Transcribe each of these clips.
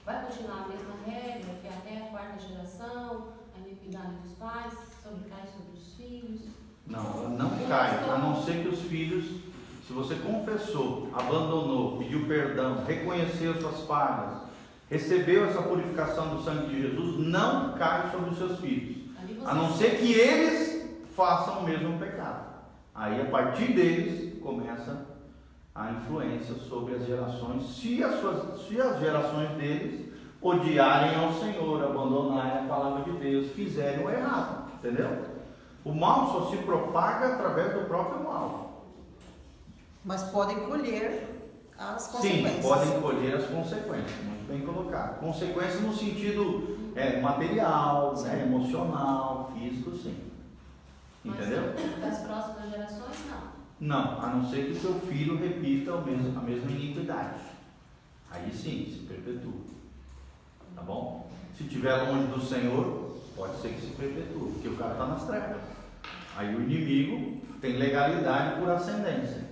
vai continuar a mesma regra, que é até a quarta geração, a iniquidade dos pais, cai sobre os filhos? Não cai, a não ser que os filhos, se você confessou, abandonou, pediu perdão, reconheceu suas falhas, recebeu essa purificação do sangue de Jesus, não cai sobre os seus filhos, a não ser que eles façam o mesmo pecado. Aí a partir deles começa a influência sobre as gerações, se as gerações deles odiarem ao Senhor, abandonarem a palavra de Deus, fizerem o errado, entendeu? O mal só se propaga através do próprio mal. Mas podem colher as consequências. Sim, podem colher as consequências, muito bem colocado. Consequências no sentido material, né, emocional, físico, sim. Entendeu? Mas das próximas gerações, não. Não, a não ser que o seu filho repita a mesma iniquidade. Aí sim, se perpetua. Tá bom? Se estiver longe do Senhor, pode ser que se perpetue, porque o cara está nas trevas. Aí o inimigo tem legalidade por ascendência.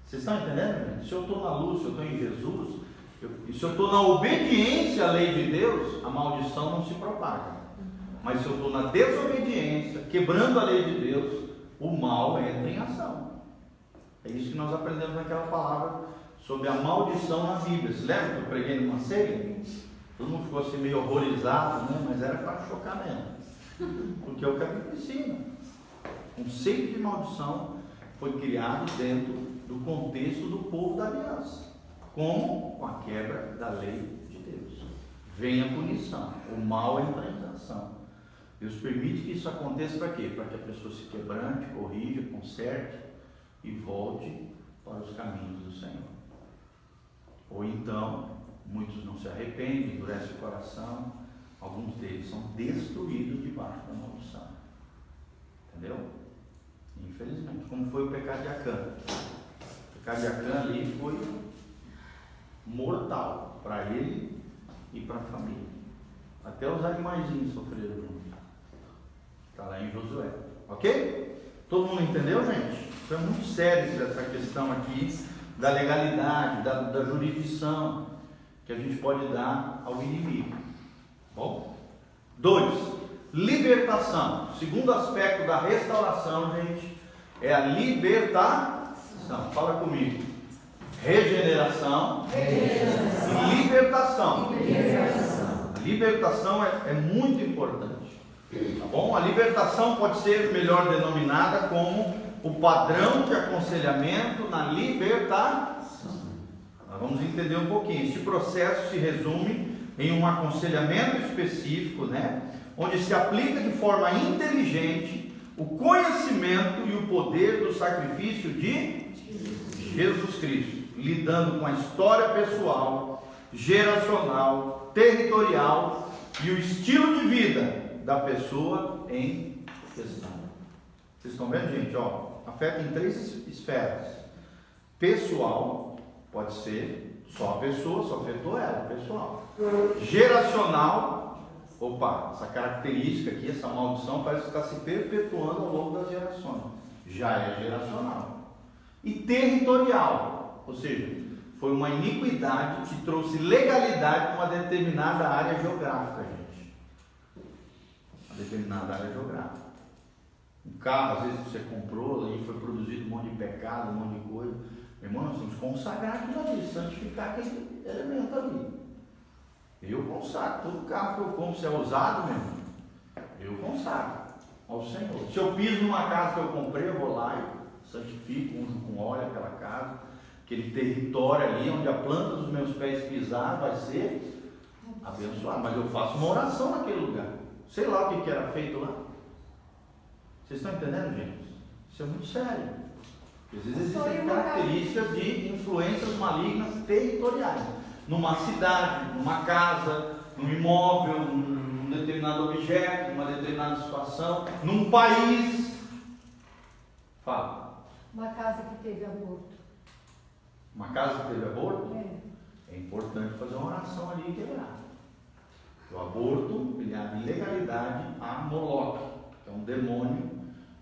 Vocês estão entendendo, gente? Se eu estou na luz, se eu estou em Jesus, e se eu estou na obediência à lei de Deus, a maldição não se propaga. Mas se eu estou na desobediência, quebrando a lei de Deus, o mal entra em ação. É isso que nós aprendemos naquela palavra sobre a maldição na Bíblia. Se lembra que eu preguei numa ceia? Todo mundo ficou assim meio horrorizado, né? Mas era para chocar mesmo. Porque é o que a Bíblia ensina. O conceito de maldição foi criado dentro do contexto do povo da aliança. Como? Com a quebra da lei de Deus. Vem a punição. O mal entra em ação. Deus permite que isso aconteça para quê? Para que a pessoa se quebrante, corrija, conserte e volte para os caminhos do Senhor. Ou então, muitos não se arrependem, endurecem o coração, alguns deles são destruídos debaixo da maldição. Entendeu? Infelizmente, como foi o pecado de Acã. O pecado de Acã ali foi mortal para ele e para a família. Até os animaizinhos sofreram junto. Está lá em Josué. Ok? Todo mundo entendeu, gente? Isso é muito sério essa questão aqui da legalidade, da jurisdição que a gente pode dar ao inimigo. Bom? 2. Libertação. O segundo aspecto da restauração, gente, é a libertação. Fala comigo. Regeneração. E libertação. A libertação é muito importante. Tá bom? A libertação pode ser melhor denominada como o padrão de aconselhamento na libertação. Nós vamos entender um pouquinho. Este processo se resume em um aconselhamento específico, né? Onde se aplica de forma inteligente o conhecimento e o poder do sacrifício de Jesus Cristo, lidando com a história pessoal, geracional, territorial e o estilo de vida da pessoa em questão. Vocês estão vendo, gente? Afeta em 3 esferas. Pessoal, pode ser só a pessoa, só afetou ela, pessoal. Geracional, essa característica aqui, essa maldição parece que está se perpetuando ao longo das gerações. Já é geracional. E territorial, ou seja, foi uma iniquidade que trouxe legalidade para uma determinada área geográfica, gente. Determinada área geográfica. Um carro, às vezes você comprou, aí foi produzido um monte de pecado, um monte de coisa. Meu irmão, nós temos que consagrar aquilo ali, santificar aquele elemento ali. Eu consagro. Todo carro que eu compro, se é usado, meu irmão, eu consagro ao Senhor. Se eu piso numa casa que eu comprei, eu vou lá e santifico, unjo com óleo aquela casa, aquele território ali, onde a planta dos meus pés pisar vai ser abençoado. Mas eu faço uma oração naquele lugar. Sei lá o que era feito lá. Vocês estão entendendo, gente? Isso é muito sério. Às vezes existem características de influências malignas territoriais. Numa cidade, numa casa, num imóvel, num determinado objeto, numa determinada situação, num país. Fala. Uma casa que teve aborto. Uma casa que teve aborto? É importante fazer uma oração ali e quebrar. O aborto, ele é a ilegalidade a Moloque, que é um demônio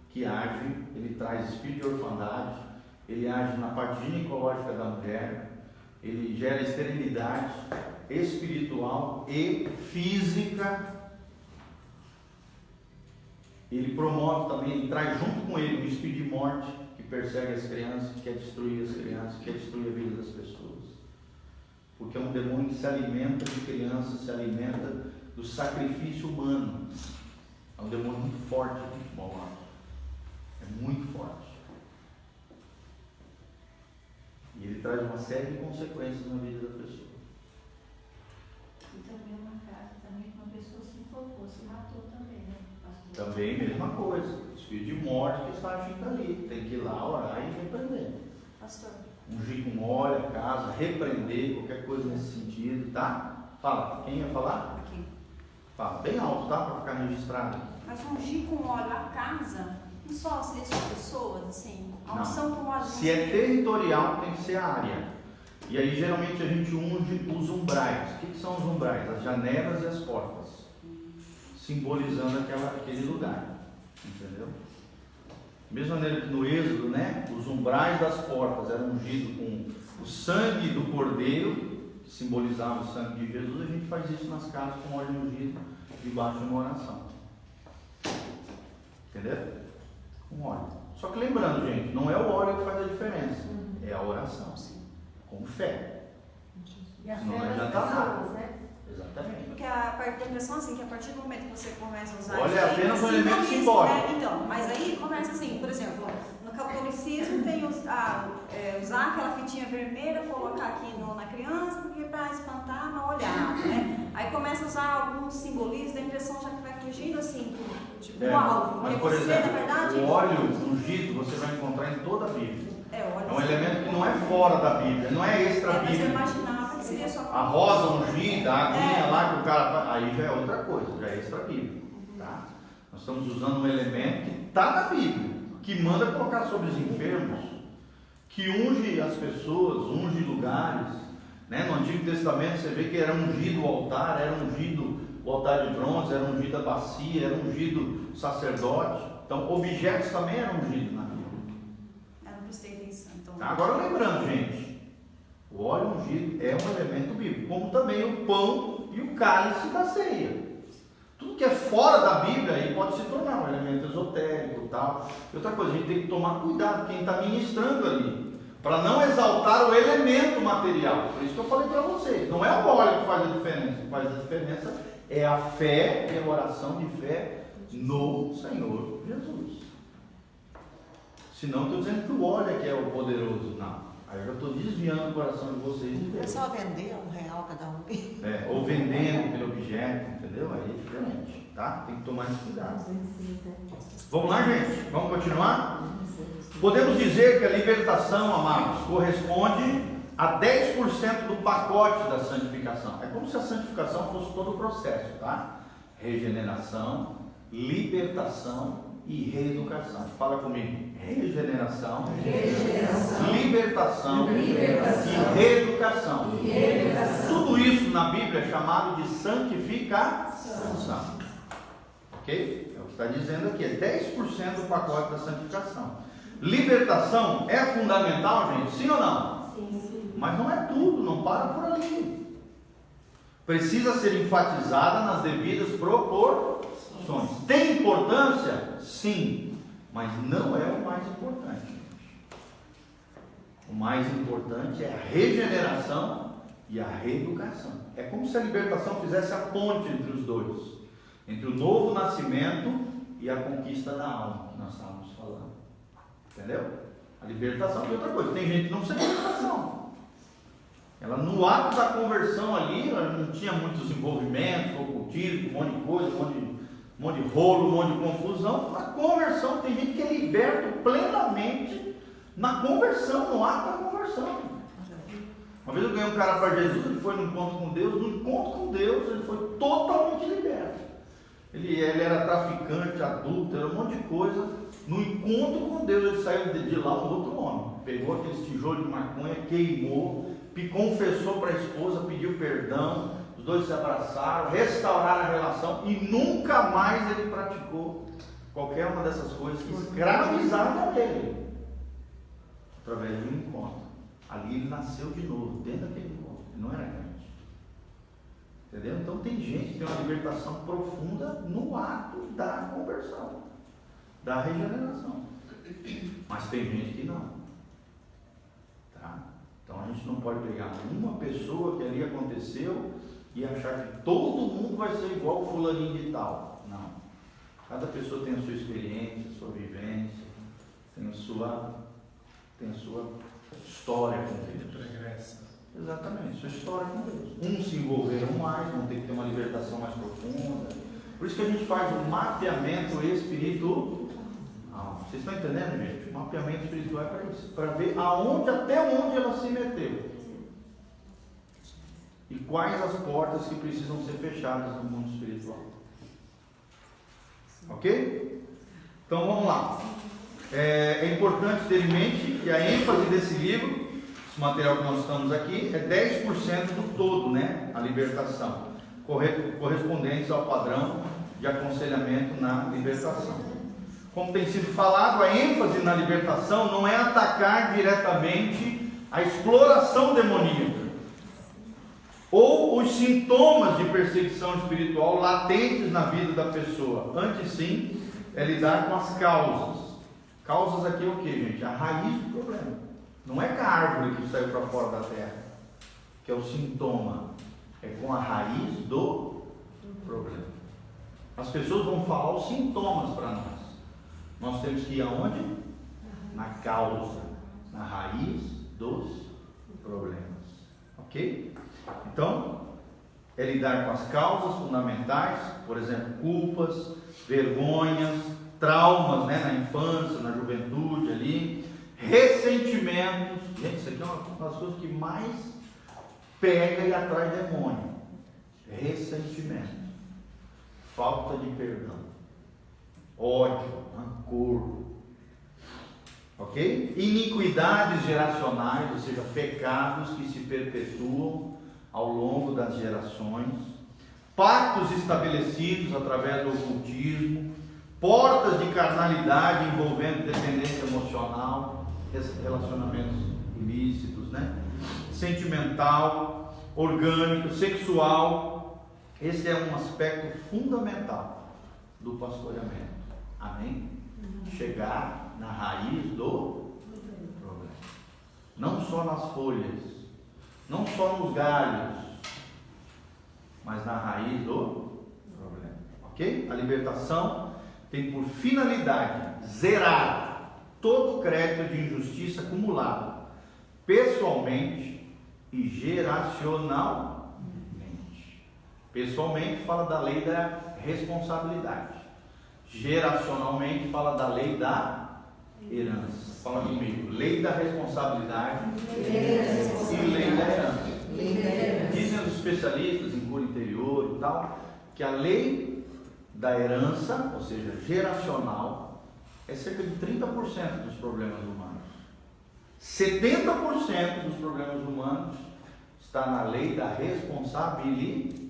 que age, ele traz espírito de orfandade, ele age na parte ginecológica da mulher, ele gera esterilidade espiritual e física. Ele promove também, ele traz junto com ele um espírito de morte que persegue as crianças, que quer destruir as crianças, que quer destruir a vida das pessoas. Porque é um demônio que se alimenta de crianças, se alimenta do sacrifício humano. É um demônio muito forte, muito malvado. É muito forte. E ele traz uma série de consequências na vida da pessoa. E também uma casa, também uma pessoa se enfocou, se matou também, né, pastor? Também mesma coisa. Espírito de morte que está agindo ali. Tem que ir lá orar e repreender. Pastor, Ungir com óleo a casa, repreender, qualquer coisa nesse sentido, tá? Fala, quem ia falar? aqui. Fala, bem alto, tá? Para ficar registrado. Mas ungir com óleo a casa, não só seria só pessoas, assim, a Não. unção com óleo. Se é territorial, tem que ser a área. E aí geralmente a gente unge os umbrais. O que são os umbrais? As janelas e as portas. Simbolizando aquele lugar. Entendeu? Mesma maneira que no Êxodo, né? Os umbrais das portas eram ungidos com o sangue do cordeiro, que simbolizava o sangue de Jesus. A gente faz isso nas casas com óleo ungido debaixo de uma oração. Entendeu? Com óleo. Só que lembrando, gente, não é o óleo que faz a diferença, é a oração, com fé. E a Não fé das adianta nada. pessoas, né? Exatamente. Porque a parte da impressão assim, que a partir do momento que você começa a usar Olha, isso aí, apenas um elemento simbolismo, simbólico. né? Então, mas aí começa assim, por exemplo, no catolicismo tem usar aquela fitinha vermelha, colocar aqui na criança, porque para espantar, não olhar, né? Aí começa a usar alguns simbolismos, da impressão já que vai fugindo assim, do alvo. Mas, Porque por você, exemplo, na verdade, o óleo ungido você vai encontrar em toda a Bíblia. óleo. É um elemento que não é fora da Bíblia, não é extra Mas eu bíblico. imaginava que seria só A rosa ungida, a aguinha lá que o cara faz, aí já é outra coisa, já é extra bíblico. Tá? Nós estamos usando um elemento que está na Bíblia, que manda colocar sobre os enfermos, que unge as pessoas, unge lugares. Né? No Antigo Testamento você vê que era ungido o altar, era ungido o altar de bronze, era ungido a bacia, era ungido o sacerdote. Então objetos também eram ungidos na Bíblia. Eu não prestei atenção. Então... Tá? Agora lembrando, gente, o óleo ungido é um elemento bíblico, como também o pão e o cálice da ceia. Tudo que é fora da Bíblia aí pode se tornar um elemento esotérico e tal. E outra coisa, a gente tem que tomar cuidado quem está ministrando ali, para não exaltar o elemento material. Por isso que eu falei para vocês, não é o óleo que faz a diferença. O que faz a diferença é a fé e a oração de fé no Senhor Jesus. Senão estou dizendo que o óleo é que é o poderoso. Não. Aí eu já estou desviando o coração de vocês de é Deus. só vender R$1 cada um. Ou vendendo aquele objeto, entendeu? Aí é diferente, tá? Tem que tomar esse cuidado. Vamos lá, gente? Vamos continuar? Podemos dizer que a libertação, amados, corresponde a 10% do pacote da santificação. É como se a santificação fosse todo o processo, tá? Regeneração, libertação e reeducação. Fala comigo. Regeneração, libertação e reeducação. Tudo isso na Bíblia é chamado de santificação. Ok? É o que está dizendo aqui. É 10% do pacote da santificação. Libertação é fundamental, gente? Sim ou não? Sim. Mas não é tudo, não para por ali. Precisa ser enfatizada nas devidas proporções. Tem importância? Sim, mas não é o mais importante. O mais importante é a regeneração e a reeducação. É como se a libertação fizesse a ponte entre os dois, entre o novo nascimento e a conquista da alma, que nós estávamos falando. Entendeu? A libertação é outra coisa. Tem gente que não precisa de libertação. Ela, no ato da conversão ali, ela não tinha muitos envolvimentos, ocultismo, um monte de coisa, um monte de rolo, um monte de confusão. Na conversão, tem gente que é liberto plenamente na conversão, no ato da conversão. Uma vez eu ganhei um cara para Jesus, ele foi no encontro com Deus. No encontro com Deus, ele foi totalmente liberto. Ele era traficante, adúltero, um monte de coisa. No encontro com Deus, ele saiu de lá um outro homem. Pegou aqueles tijolos de maconha, queimou, confessou para a esposa, pediu perdão. Os dois se abraçaram, restauraram a relação e nunca mais ele praticou qualquer uma dessas coisas que escravizavam ele através de um encontro. Ali ele nasceu de novo, dentro daquele corpo. Ele não era crente. Entendeu? Então tem gente que tem uma libertação profunda no ato da conversão, da regeneração. Mas tem gente que não. Tá? Então a gente não pode pegar uma pessoa que ali aconteceu e achar que todo mundo vai ser igual o fulaninho de tal. Não. Cada pessoa tem a sua experiência, a sua vivência, tem a sua história com Deus. Exatamente, sua história com Deus. Uns se envolveram mais, vão ter que ter uma libertação mais profunda. Por isso que a gente faz o mapeamento espiritual. Vocês estão entendendo, gente? O mapeamento espiritual é para isso, para ver até onde ela se meteu. E quais as portas que precisam ser fechadas no mundo espiritual. Ok? Então vamos lá. É importante ter em mente que a ênfase desse livro, esse material que nós estamos aqui, é 10% do todo, né? A libertação, correspondentes ao padrão de aconselhamento na libertação. Como tem sido falado, a ênfase na libertação não é atacar diretamente a exploração demoníaca ou os sintomas de perseguição espiritual latentes na vida da pessoa. Antes sim, é lidar com as causas. Causas aqui é o que, gente? A raiz do problema. Não é com a árvore que saiu para fora da terra, que é o sintoma. É com a raiz do problema. As pessoas vão falar os sintomas para nós. Nós temos que ir aonde? Na causa, na raiz dos problemas. Ok? Então, é lidar com as causas fundamentais, por exemplo, culpas, vergonhas, traumas, né, na infância, na juventude ali, ressentimentos. Gente, isso aqui é uma das coisas que mais pega e atrai demônio. Ressentimento, falta de perdão, ódio, rancor, ok? Iniquidades geracionais, ou seja, pecados que se perpetuam ao longo das gerações, pactos estabelecidos através do ocultismo, portas de carnalidade envolvendo dependência emocional, relacionamentos ilícitos, né? Sentimental, orgânico, sexual. Esse é um aspecto fundamental do pastoreamento. Amém? Chegar na raiz do problema. Não só nas folhas, não só nos galhos, mas na raiz do problema. Ok? A libertação tem por finalidade zerar todo o crédito de injustiça acumulado pessoalmente e geracionalmente. Pessoalmente fala da lei da responsabilidade. Geracionalmente fala da lei da herança. Fala comigo. Lei da responsabilidade e lei da herança. Dizem os especialistas em cura interior e tal, que a lei da herança, ou seja, geracional, é cerca de 30% dos problemas humanos. 70% dos problemas humanos está na lei da responsabilidade.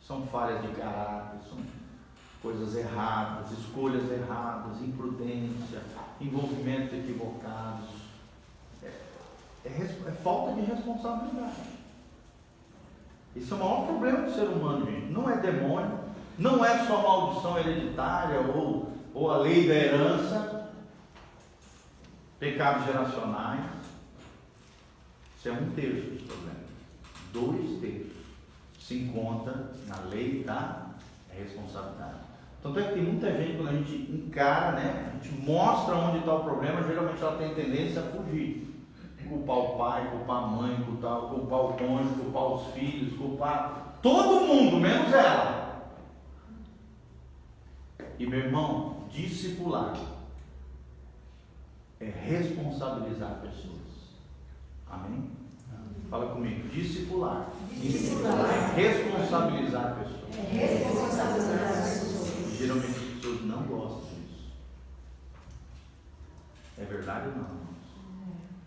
São falhas de caráter, são coisas erradas, escolhas erradas, imprudência, envolvimentos equivocados. É falta de responsabilidade. Esse é o maior problema do ser humano, gente. Não é demônio, não é só maldição hereditária ou a lei da herança, pecados geracionais. Isso é 1/3 dos problemas. 2/3 se encontra na lei da responsabilidade. Tanto é que tem muita gente, quando a gente encara, né, a gente mostra onde está o problema, geralmente ela tem tendência a fugir. Culpar o pai, culpar a mãe, culpar o cônjuge, culpar os filhos, culpar todo mundo, menos ela. E meu irmão, discipular é responsabilizar pessoas. Amém? Fala comigo, discipular. É responsabilizar pessoas. Geralmente as pessoas não gostam disso. É verdade ou não?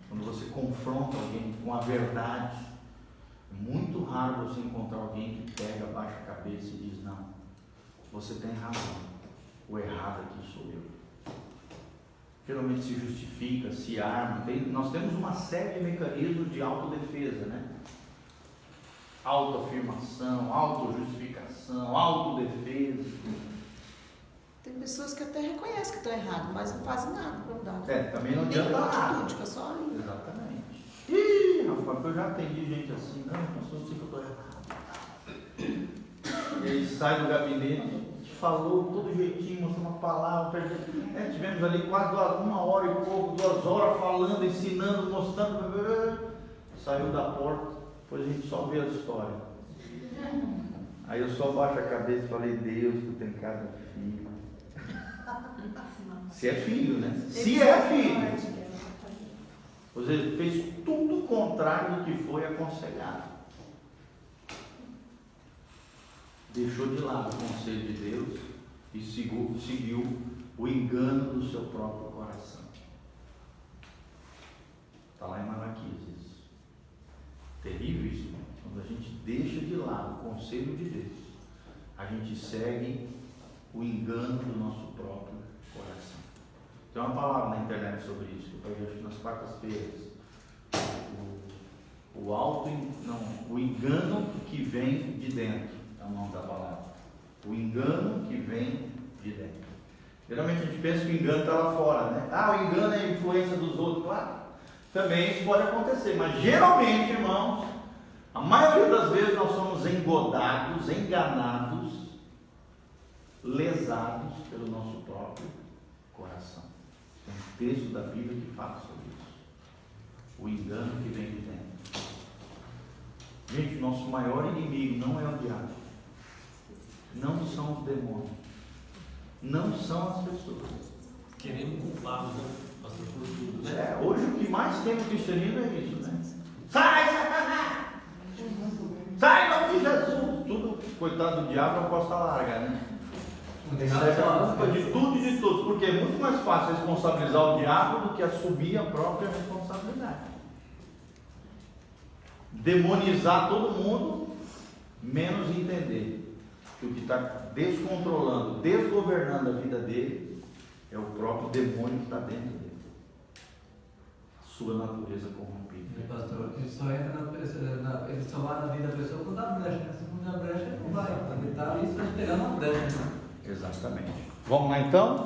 Quando você confronta alguém com a verdade, é muito raro você encontrar alguém que pega, baixa a cabeça e diz: não, você tem razão, o errado aqui sou eu. geralmente se justifica, se arma. Nós temos uma série de mecanismos de autodefesa, né? Autoafirmação, autojustificação, autodefesa. Tem pessoas que até reconhecem que estão erradas, mas não fazem nada para mudar. Também não adianta nada. Fica só ali. Exatamente. Ih, Rafael, eu já atendi gente assim, não, pastor, eu sei que eu estou errado. E aí sai do gabinete, falou todo jeitinho, mostrou uma palavra. Tivemos ali quase 2 horas falando, ensinando, mostrando. Saiu da porta, depois a gente só vê a história. Aí eu só baixo a cabeça e falei, Deus, tu tem cada filho. Se é filho, né? Se é filho. Você fez tudo o contrário do que foi aconselhado. Deixou de lado o conselho de Deus e seguiu o engano do seu próprio coração. Está lá em Malaquias isso. Terrível isso, né? Quando a gente deixa de lado o conselho de Deus, a gente segue o engano do nosso próprio coração. Tem uma palavra na internet sobre isso, que eu vejo nas quartas-feiras. O engano que vem de dentro. É o nome da palavra. O engano que vem de dentro. Geralmente a gente pensa que o engano está lá fora, né? O engano é a influência dos outros, claro. Também isso pode acontecer, mas geralmente, irmãos, a maioria das vezes nós somos engodados, enganados, lesados pelo nosso próprio coração. Tem um texto da Bíblia que fala sobre isso. O engano que vem de dentro. Gente, o nosso maior inimigo não é o diabo. Não são os demônios. Não são as pessoas. Queremos culpá-los, né? Pastor, por tudo, né? Hoje o que mais tem no cristianismo é isso, né? Sai, Satanás! Sai, em nome de Jesus! Tudo, coitado do diabo, a costa larga, né? Não tem Isso nada é a culpa de tudo e de todos, porque é muito mais fácil responsabilizar o diabo do que assumir a própria responsabilidade. Demonizar todo mundo, menos entender que o que está descontrolando, desgovernando a vida dele é o próprio demônio que está dentro dele. A sua natureza corrompida. Pastor, ele só entra ele só vai na vida da pessoa quando dá brecha. Se não dá brecha, ele não vai. Ele está ali só esperando uma brecha. Exatamente. Vamos lá então?